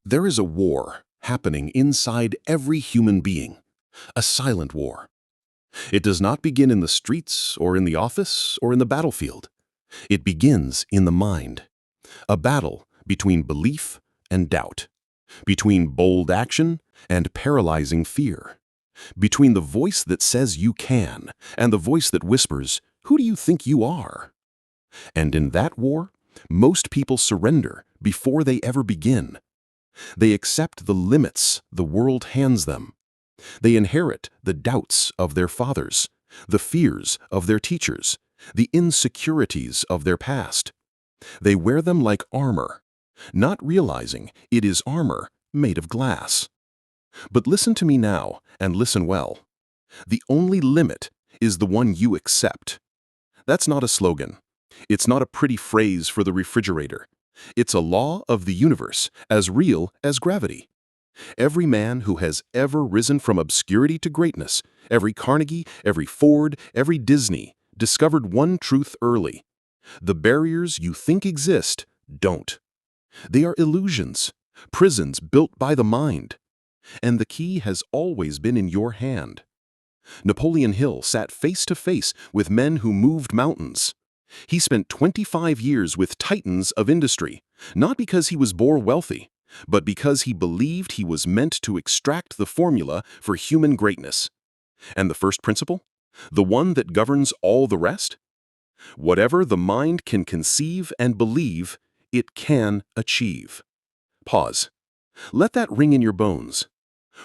There is a war happening inside every human being, a silent war. It does not begin in the streets or in the office or in the battlefield. It begins in the mind, a battle between belief and doubt, between bold action and paralyzing fear, between the voice that says you can and the voice that whispers, "Who do you think you are?" And in that war, most people surrender before they ever begin. They accept the limits the world hands them. They inherit the doubts of their fathers, the fears of their teachers, the insecurities of their past. They wear them like armor, not realizing it is armor made of glass. But listen to me now, and listen well. The only limit is the one you accept. That's not a slogan. It's not a pretty phrase for the refrigerator. It's a law of the universe, as real as gravity. Every man who has ever risen from obscurity to greatness, every Carnegie, every Ford, every Disney, discovered one truth early. The barriers you think exist don't. They are illusions, prisons built by the mind. And the key has always been in your hand. Napoleon Hill sat face to face with men who moved mountains. He spent 25 years with titans of industry, not because he was born wealthy, but because he believed he was meant to extract the formula for human greatness. And the first principle? The one that governs all the rest? Whatever the mind can conceive and believe, it can achieve. Pause. Let that ring in your bones.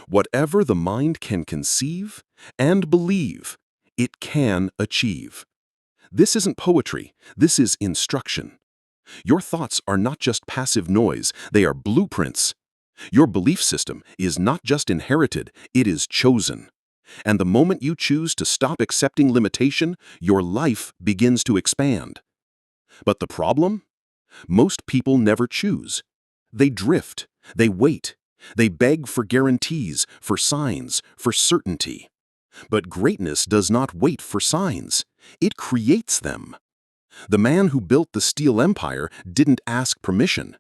Whatever the mind can conceive and believe, it can achieve. This isn't poetry, this is instruction. Your thoughts are not just passive noise, they are blueprints. Your belief system is not just inherited, it is chosen. And the moment you choose to stop accepting limitation, your life begins to expand. But the problem? Most people never choose. They drift, they wait, they beg for guarantees, for signs, for certainty. But greatness does not wait for signs. It creates them. The man who built the steel empire didn't ask permission.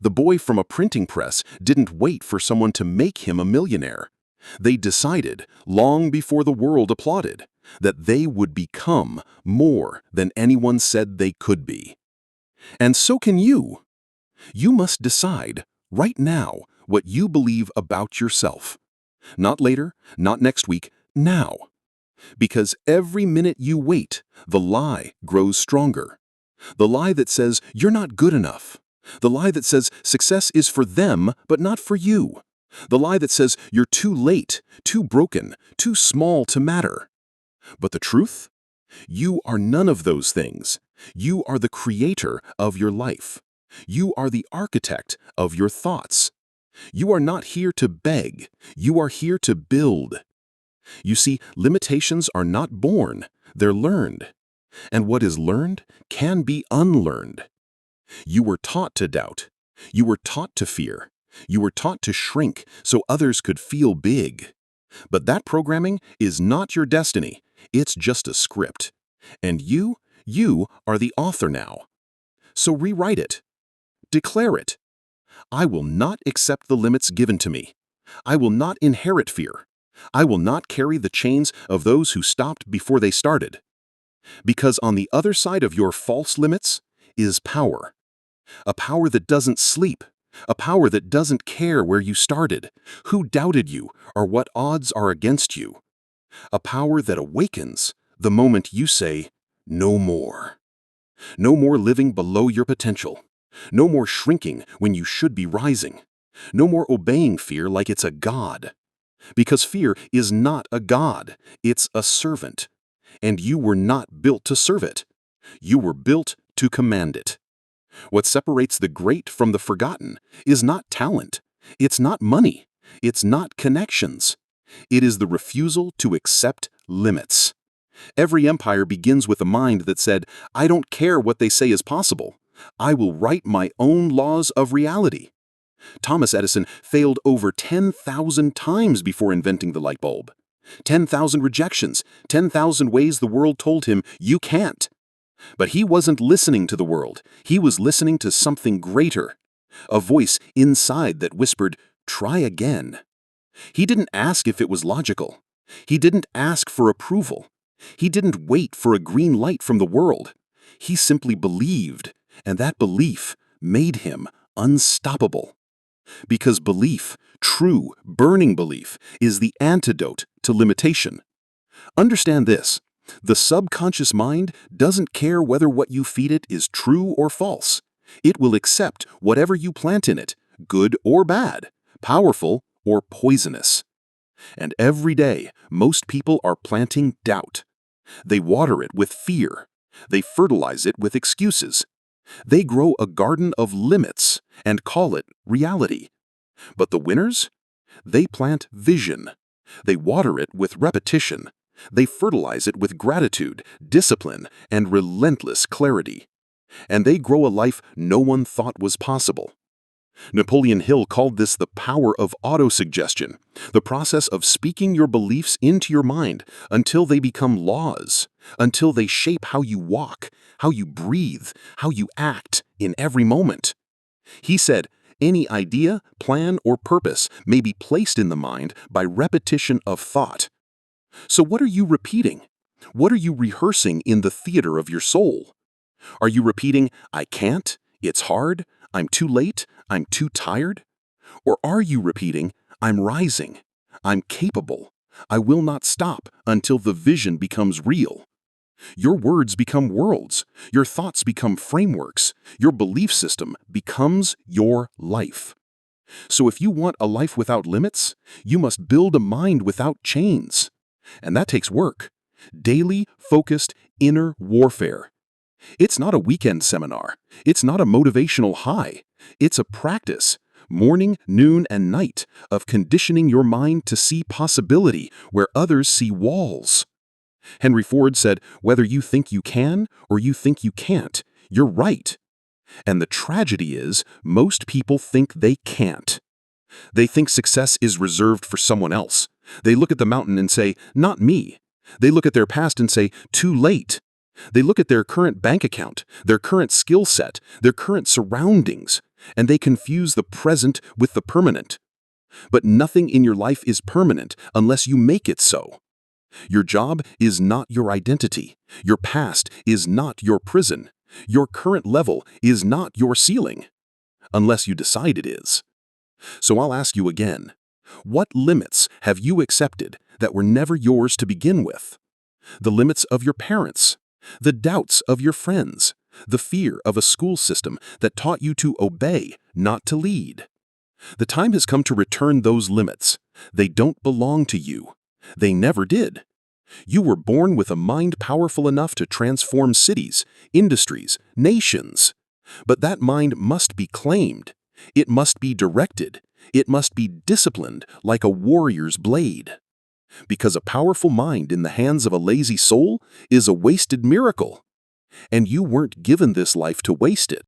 The boy from a printing press didn't wait for someone to make him a millionaire. They decided, long before the world applauded, that they would become more than anyone said they could be. And so can you. You must decide, right now, what you believe about yourself. Not later, not next week, now. Because every minute you wait, the lie grows stronger. The lie that says you're not good enough. The lie that says success is for them, but not for you. The lie that says you're too late, too broken, too small to matter. But the truth? You are none of those things. You are the creator of your life. You are the architect of your thoughts. You are not here to beg. You are here to build. You see, limitations are not born, they're learned. And what is learned can be unlearned. You were taught to doubt. You were taught to fear. You were taught to shrink so others could feel big. But that programming is not your destiny. It's just a script. And you are the author now. So rewrite it. Declare it. I will not accept the limits given to me. I will not inherit fear. I will not carry the chains of those who stopped before they started. Because on the other side of your false limits is power. A power that doesn't sleep. A power that doesn't care where you started, who doubted you, or what odds are against you. A power that awakens the moment you say, no more. No more living below your potential. No more shrinking when you should be rising. No more obeying fear like it's a god. Because fear is not a god, it's a servant. And you were not built to serve it. You were built to command it. What separates the great from the forgotten is not talent. It's not money. It's not connections. It is the refusal to accept limits. Every empire begins with a mind that said, I don't care what they say is possible. I will write my own laws of reality. Thomas Edison failed over 10,000 times before inventing the light bulb. 10,000 rejections, 10,000 ways the world told him, you can't. But he wasn't listening to the world. He was listening to something greater. A voice inside that whispered, "Try again." He didn't ask if it was logical. He didn't ask for approval. He didn't wait for a green light from the world. He simply believed, and that belief made him unstoppable. Because belief, true, burning belief, is the antidote to limitation. Understand this: the subconscious mind doesn't care whether what you feed it is true or false. It will accept whatever you plant in it, good or bad, powerful or poisonous. And every day, most people are planting doubt. They water it with fear. They fertilize it with excuses. They grow a garden of limits and call it reality. But the winners? They plant vision. They water it with repetition. They fertilize it with gratitude, discipline, and relentless clarity. And they grow a life no one thought was possible. Napoleon Hill called this the power of autosuggestion, the process of speaking your beliefs into your mind until they become laws, until they shape how you walk, how you breathe, how you act in every moment. He said, any idea, plan, or purpose may be placed in the mind by repetition of thought. So what are you repeating? What are you rehearsing in the theater of your soul? Are you repeating, "I can't, it's hard, I'm too late, I'm too tired"? Or are you repeating, "I'm rising, I'm capable, I will not stop until the vision becomes real"? Your words become worlds, your thoughts become frameworks, your belief system becomes your life. So if you want a life without limits, you must build a mind without chains. And that takes work. Daily, focused, inner warfare. It's not a weekend seminar. It's not a motivational high. It's a practice, morning, noon, and night, of conditioning your mind to see possibility where others see walls. Henry Ford said, "Whether you think you can or you think you can't, you're right." And the tragedy is, most people think they can't. They think success is reserved for someone else. They look at the mountain and say, "Not me." They look at their past and say, "Too late." They look at their current bank account, their current skill set, their current surroundings, and they confuse the present with the permanent. But nothing in your life is permanent unless you make it so. Your job is not your identity. Your past is not your prison. Your current level is not your ceiling, unless you decide it is. So I'll ask you again, what limits have you accepted that were never yours to begin with? The limits of your parents, the doubts of your friends, the fear of a school system that taught you to obey, not to lead. The time has come to return those limits. They don't belong to you. They never did. You were born with a mind powerful enough to transform cities, industries, nations. But that mind must be claimed. It must be directed. It must be disciplined like a warrior's blade. Because a powerful mind in the hands of a lazy soul is a wasted miracle. And you weren't given this life to waste it.